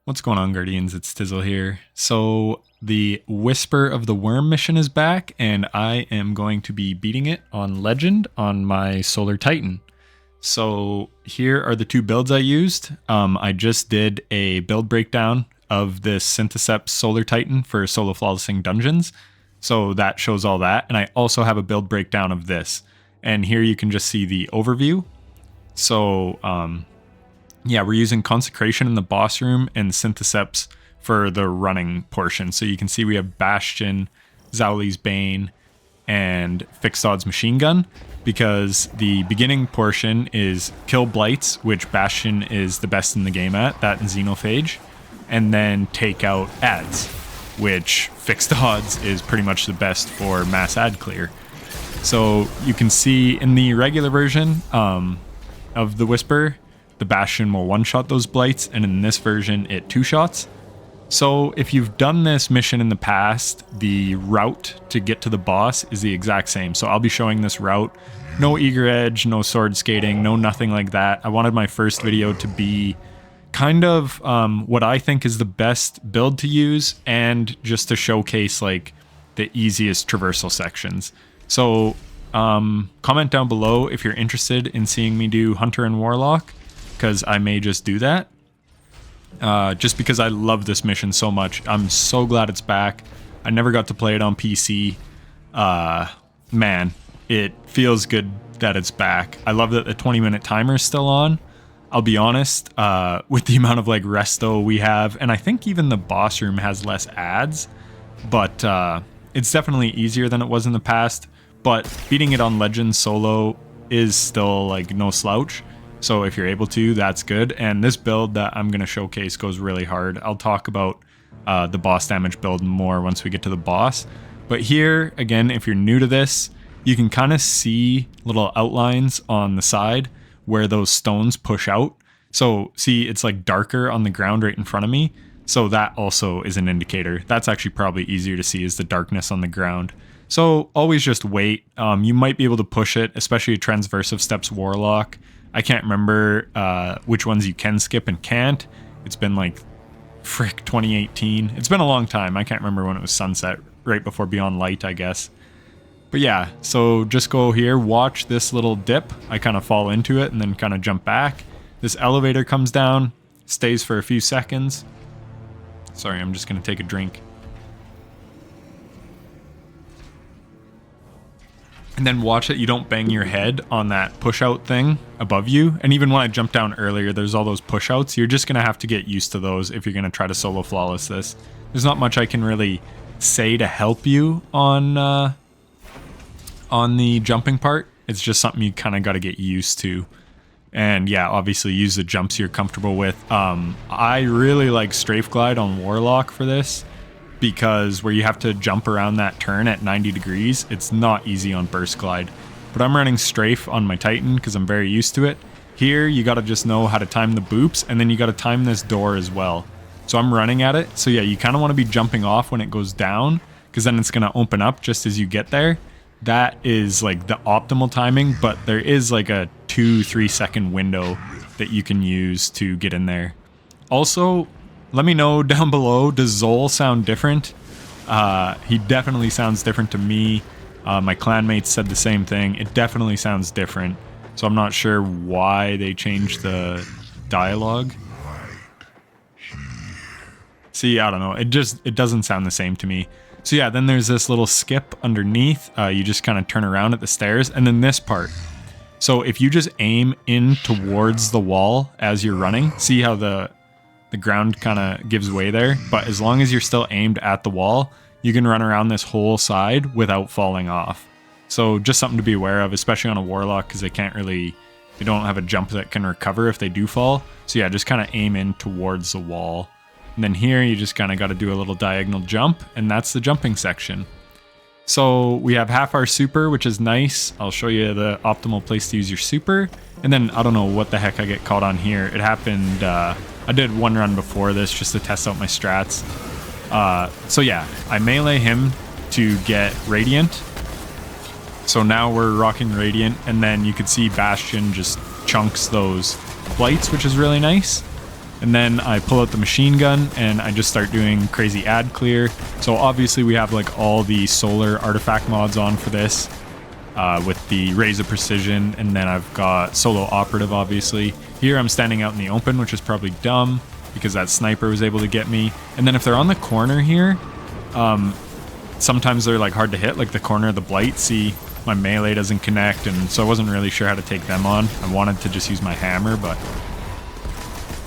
What's going on, Guardians? It's Tizzle here. So the Whisper of the Worm mission is back, and I am going to be beating it on Legend on my Solar Titan. So here are the two builds I used. I just did a build breakdown of this Synthesept Solar Titan for solo flawlessing dungeons. So that shows all that. And I also have a build breakdown of this. And here you can just see the overview. So, yeah, we're using Consecration in the boss room and Synthesepts for the running portion. So you can see we have Bastion, Zauli's Bane, and Fixed Odds Machine Gun, because the beginning portion is kill Blights, which Bastion is the best in the game at, that and Xenophage, and then take out ads, which Fixed Odds is pretty much the best for mass ad clear. So you can see in the regular version of the Whisper, the Bastion will one-shot those Blights, and in this version, it two-shots. So if you've done this mission in the past, the route to get to the boss is the exact same. So I'll be showing this route. No eager edge, no sword skating, no nothing like that. I wanted my first video to be kind of what I think is the best build to use, and just to showcase like the easiest traversal sections. So comment down below if you're interested in seeing me do Hunter and Warlock, because I may just do that. Just because I love this mission so much. I'm so glad it's back. I never got to play it on PC. Man, it feels good that it's back. I love that the 20-minute timer is still on. I'll be honest, with the amount of like resto we have, and I think even the boss room has less ads, but it's definitely easier than it was in the past. But beating it on Legend solo is still like no slouch. So if you're able to, that's good. And this build that I'm going to showcase goes really hard. I'll talk about the boss damage build more once we get to the boss. But here, again, if you're new to this, you can kind of see little outlines on the side where those stones push out. So see, it's like darker on the ground right in front of me. So that also is an indicator. That's actually probably easier to see, is the darkness on the ground. So always just wait. You might be able to push it, especially a Transversive Steps Warlock. I can't remember which ones you can skip and can't. It's been like, frick, 2018. It's been a long time. I can't remember when it was sunset, right before Beyond Light, I guess. But yeah, so just go here, watch this little dip. I kind of fall into it and then kind of jump back. This elevator comes down, stays for a few seconds. Sorry, I'm just going to take a drink. And then watch that you don't bang your head on that push-out thing above you. And even when I jumped down earlier, there's all those push-outs. You're just going to have to get used to those if you're going to try to solo flawless this. There's not much I can really say to help you on the jumping part. It's just something you kind of got to get used to. And yeah, obviously use the jumps you're comfortable with. I really like Strafe Glide on Warlock for this, because where you have to jump around that turn at 90 degrees, it's not easy on Burst Glide. But I'm running Strafe on my Titan because I'm very used to it. Here, you got to just know how to time the boops, and then you got to time this door as well. So I'm running at it. So yeah, you kind of want to be jumping off when it goes down, because then it's going to open up just as you get there. That is like the optimal timing, but there is like a 2-3 second window that you can use to get in there. Also, let me know down below, does Zol sound different? He definitely sounds different to me. My clanmates said the same thing. It definitely sounds different. So I'm not sure why they changed the dialogue. See, I don't know. It doesn't sound the same to me. So yeah, then there's this little skip underneath. You just kind of turn around at the stairs. And then this part. So if you just aim in towards the wall as you're running, see how the ground kind of gives way there, but as long as you're still aimed at the wall, you can run around this whole side without falling off. So just something to be aware of, especially on a Warlock, because they don't have a jump that can recover if they do fall. So yeah, just kind of aim in towards the wall. And then here you just kind of got to do a little diagonal jump, and that's the jumping section. So we have half our super, which is nice. I'll show you the optimal place to use your super. And then I don't know what the heck I get caught on here. It happened, I did one run before this just to test out my strats. So yeah, I melee him to get Radiant. So now we're rocking Radiant, and then you could see Bastion just chunks those Blights, which is really nice. And then I pull out the machine gun and I just start doing crazy ad clear. So obviously we have like all the solar artifact mods on for this with the Rays of Precision. And then I've got solo operative, obviously. Here I'm standing out in the open, which is probably dumb because that sniper was able to get me. And then if they're on the corner here, sometimes they're like hard to hit, like the corner of the Blight. See, my melee doesn't connect, and so I wasn't really sure how to take them on. I wanted to just use my hammer, but...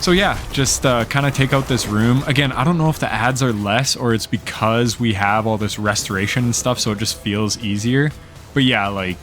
So yeah, just kind of take out this room. Again, I don't know if the ads are less or it's because we have all this restoration and stuff, so it just feels easier. But yeah, like,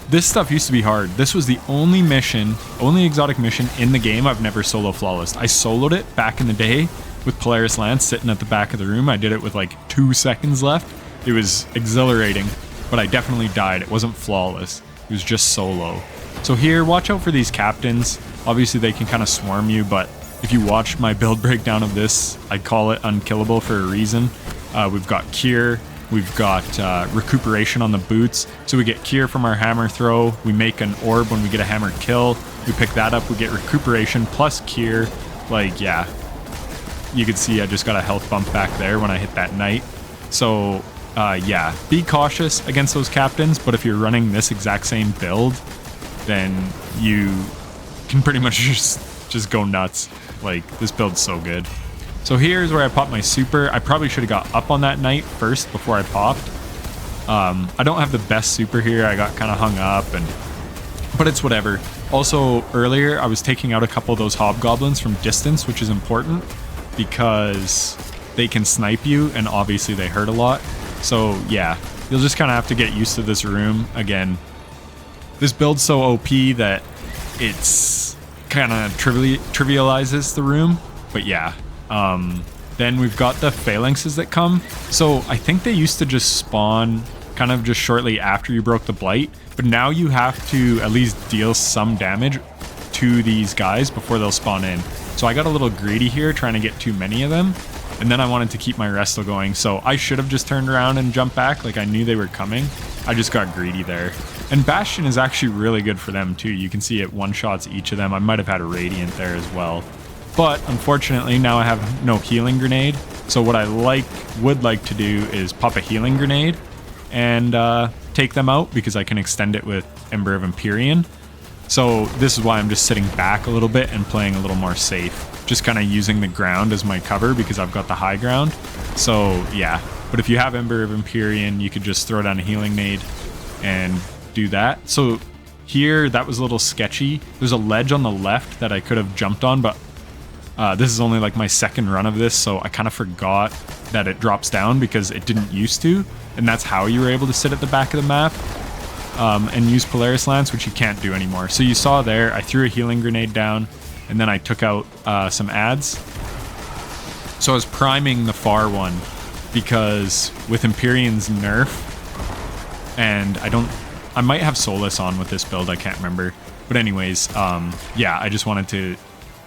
this stuff used to be hard. This was the only mission, only exotic mission in the game I've never solo flawlessed. I soloed it back in the day with Polaris Lance sitting at the back of the room. I did it with like 2 seconds left. It was exhilarating, but I definitely died. It wasn't flawless. It was just solo. So here, watch out for these captains. Obviously, they can kind of swarm you, but if you watch my build breakdown of this, I call it unkillable for a reason. We've got Cure, we've got recuperation on the boots. So we get Cure from our hammer throw, we make an orb when we get a hammer kill, we pick that up, we get recuperation plus Cure. Like, yeah, you can see I just got a health bump back there when I hit that knight. So yeah, be cautious against those captains, but if you're running this exact same build, then you can pretty much just go nuts. Like, this build's so good. So here's where I popped my super. I probably should have got up on that knight first before I popped. I don't have the best super here. I got kind of hung up, but it's whatever. Also, earlier I was taking out a couple of those hobgoblins from distance, which is important because they can snipe you and obviously they hurt a lot. So yeah, you'll just kind of have to get used to this room. Again, this build's so OP that it's kind of trivializes the room, but yeah. Then we've got the phalanxes that come. So I think they used to just spawn kind of just shortly after you broke the Blight, but now you have to at least deal some damage to these guys before they'll spawn in. So I got a little greedy here trying to get too many of them, and then I wanted to keep my resto going, so I should have just turned around and jumped back. Like, I knew they were coming. I just got greedy there. And Bastion is actually really good for them too. You can see it one-shots each of them. I might have had a Radiant there as well. But unfortunately, now I have no healing grenade. So what I would like to do is pop a healing grenade and take them out because I can extend it with Ember of Empyrean. So this is why I'm just sitting back a little bit and playing a little more safe. Just kind of using the ground as my cover because I've got the high ground. So yeah, but if you have Ember of Empyrean, you could just throw down a healing nade and do that. So here, that was a little sketchy. There's a ledge on the left that I could have jumped on, but this is only like my second run of this, so I kind of forgot that it drops down because it didn't used to, and that's how you were able to sit at the back of the map and use Polaris Lance, which you can't do anymore. So you saw there, I threw a healing grenade down, and then I took out some ads. So I was priming the far one because with Empyrean's nerf, and I might have Solus on with this build, I can't remember. But anyways, yeah, I just wanted to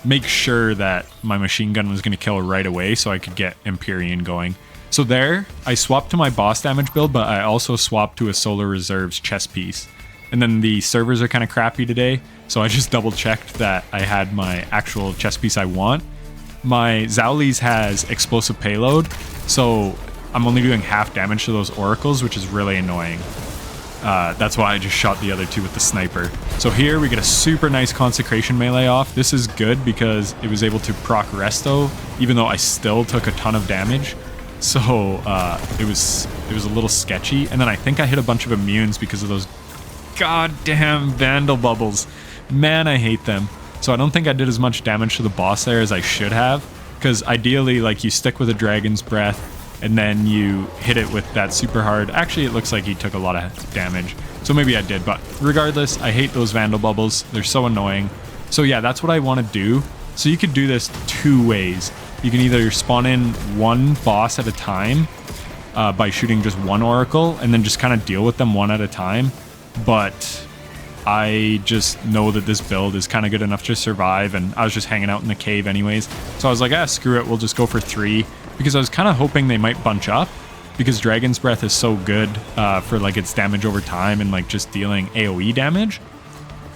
make sure that my machine gun was going to kill right away so I could get Empyrean going. So there, I swapped to my boss damage build, but I also swapped to a Solar Reserves chest piece. And then the servers are kind of crappy today, so I just double checked that I had my actual chest piece I want. My Zaulis has explosive payload, so I'm only doing half damage to those oracles, which is really annoying. That's why I just shot the other two with the sniper. So here we get a super nice consecration melee off. This is good because it was able to proc resto, even though I still took a ton of damage. So it was a little sketchy. And then I think I hit a bunch of immunes because of those goddamn Vandal bubbles. Man, I hate them. So I don't think I did as much damage to the boss there as I should have, because ideally, like, you stick with a Dragon's Breath and then you hit it with that super hard. Actually, it looks like he took a lot of damage, so maybe I did, but regardless, I hate those Vandal bubbles. They're so annoying. So yeah, that's what I want to do. So you could do this 2 ways. You can either spawn in one boss at a time by shooting just one oracle and then just kind of deal with them one at a time, but I just know that this build is kind of good enough to survive, and I was just hanging out in the cave anyways. So I was like, screw it, we'll just go for 3, because I was kind of hoping they might bunch up, because Dragon's Breath is so good for like its damage over time and like just dealing AoE damage.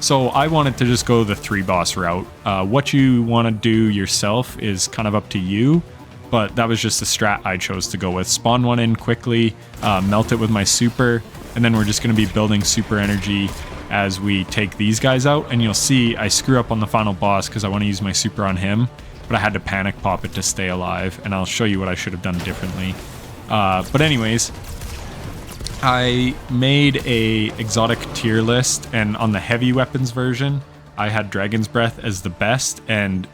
So I wanted to just go the 3 boss route. What you want to do yourself is kind of up to you, but that was just the strat I chose to go with. Spawn one in quickly, melt it with my super, and then we're just going to be building super energy as we take these guys out. And you'll see I screw up on the final boss because I want to use my super on him, but I had to panic pop it to stay alive, and I'll show you what I should have done differently. But anyways, I made a exotic tier list, and on the heavy weapons version, I had Dragon's Breath as the best, and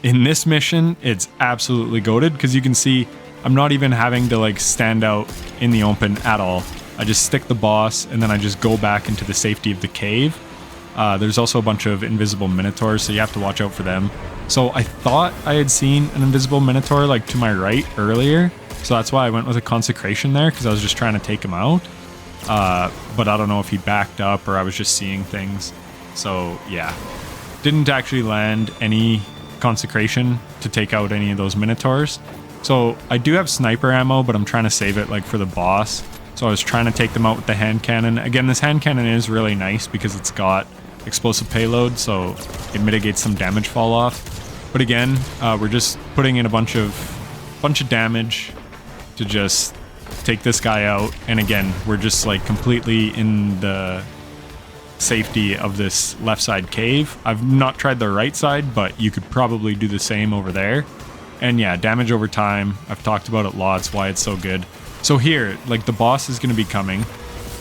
in this mission, it's absolutely goated because you can see I'm not even having to like stand out in the open at all. I just stick the boss, and then I just go back into the safety of the cave. There's also a bunch of invisible minotaurs, so you have to watch out for them. So I thought I had seen an invisible minotaur like to my right earlier, so that's why I went with a consecration there, because I was just trying to take him out. But I don't know if he backed up or I was just seeing things. So yeah, didn't actually land any consecration to take out any of those minotaurs. So I do have sniper ammo, but I'm trying to save it like for the boss. So I was trying to take them out with the hand cannon. Again, this hand cannon is really nice because it's got explosive payload, so it mitigates some damage fall off. But again, we're just putting in a bunch of damage to just take this guy out. And again, we're just like completely in the safety of this left side cave. I've not tried the right side, but you could probably do the same over there. And yeah, damage over time, I've talked about it lots, why it's so good. So here, like the boss is going to be coming,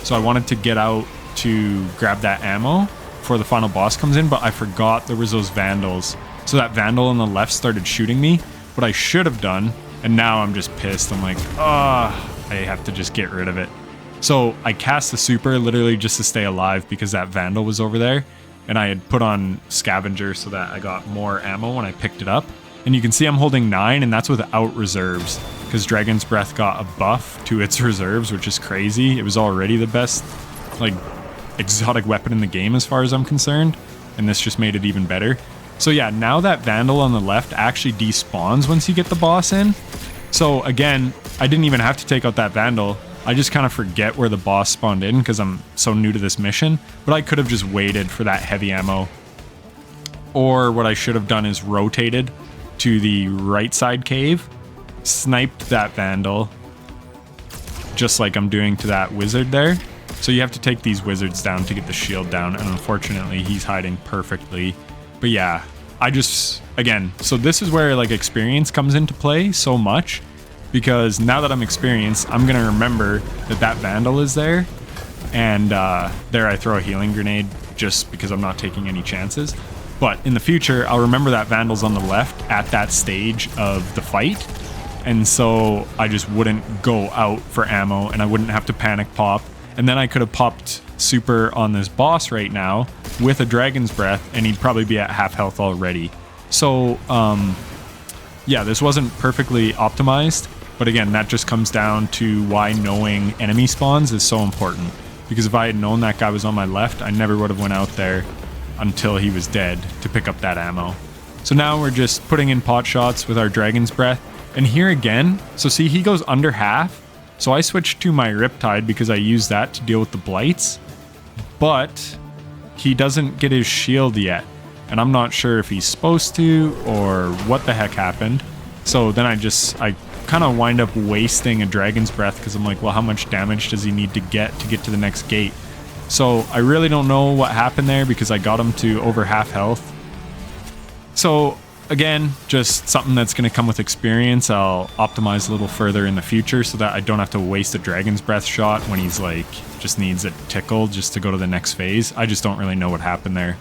so I wanted to get out to grab that ammo before the final boss comes in, but I forgot there was those vandals. So that vandal on the left started shooting me. What I should have done, and now I'm just pissed, I'm like, I have to just get rid of it. So I cast the super literally just to stay alive because that vandal was over there, and I had put on scavenger so that I got more ammo when I picked it up. And you can see I'm holding 9, and that's without reserves, because Dragon's Breath got a buff to its reserves, which is crazy. It was already the best like exotic weapon in the game as far as I'm concerned, and this just made it even better. So yeah, now that vandal on the left actually despawns once you get the boss in. So again, I didn't even have to take out that vandal. I just kind of forget where the boss spawned in because I'm so new to this mission, but I could have just waited for that heavy ammo. Or what I should have done is rotated to the right side cave, sniped that vandal, just like I'm doing to that wizard there. So you have to take these wizards down to get the shield down, and unfortunately he's hiding perfectly. But yeah, I just, again, so this is where like experience comes into play so much, because now that I'm experienced, I'm gonna remember that that vandal is there, and there I throw a healing grenade just because I'm not taking any chances. But in the future, I'll remember that vandal's on the left at that stage of the fight, and so I just wouldn't go out for ammo, and I wouldn't have to panic pop, and then I could have popped super on this boss right now with a Dragon's Breath, and he'd probably be at half health already. So yeah, this wasn't perfectly optimized, but again, that just comes down to why knowing enemy spawns is so important, because if I had known that guy was on my left, I never would have went out there until he was dead to pick up that ammo. So now we're just putting in pot shots with our Dragon's Breath, and here again, so see, he goes under half, so I switched to my Riptide because I use that to deal with the blights, but he doesn't get his shield yet, and I'm not sure if he's supposed to or what the heck happened. So then I kind of wind up wasting a Dragon's Breath because I'm like, well, how much damage does he need to get to the next gate? So I really don't know what happened there because I got him to over half health. So again, just something that's going to come with experience. I'll optimize a little further in the future so that I don't have to waste a Dragon's Breath shot when he's like, just needs a tickle just to go to the next phase. I just don't really know what happened there.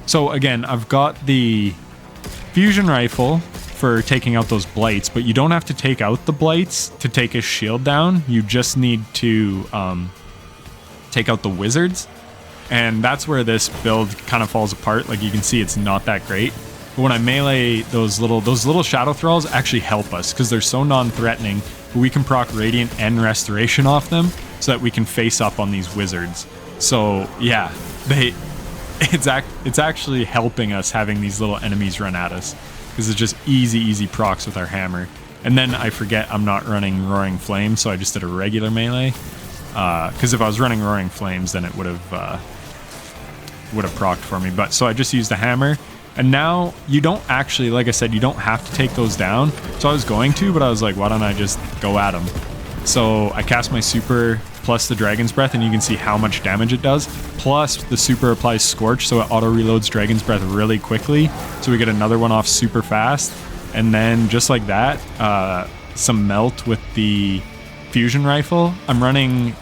So again, I've got the fusion rifle for taking out those blights, but you don't have to take out the blights to take his shield down. You just need to take out the wizards, and that's where this build kind of falls apart. Like you can see, it's not that great. But when I melee those little shadow thralls actually help us because they're so non-threatening. We can proc radiant and restoration off them so that we can face up on these wizards. So yeah, it's actually helping us having these little enemies run at us because it's just easy procs with our hammer. And then I forget I'm not running Roaring Flames, so I just did a regular melee. Because if I was running Roaring Flames, then it would have would have procced for me. But so I just used the hammer. And now you don't actually, like I said, you don't have to take those down. So I was going to, but I was like, why don't I just go at them? So I cast my super plus the Dragon's Breath, and you can see how much damage it does. Plus the super applies Scorch, so it auto reloads Dragon's Breath really quickly. So we get another one off super fast. And then just like that, some melt with the fusion rifle. I'm running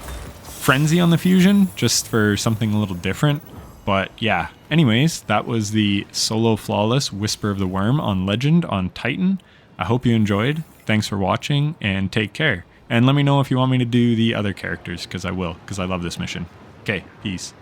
Frenzy on the fusion just for something a little different. But yeah, anyways, that was the solo flawless Whisper of the Worm on Legend on Titan. I hope you enjoyed. Thanks for watching and take care. And let me know if you want me to do the other characters, because I will, because I love this mission. Okay, peace.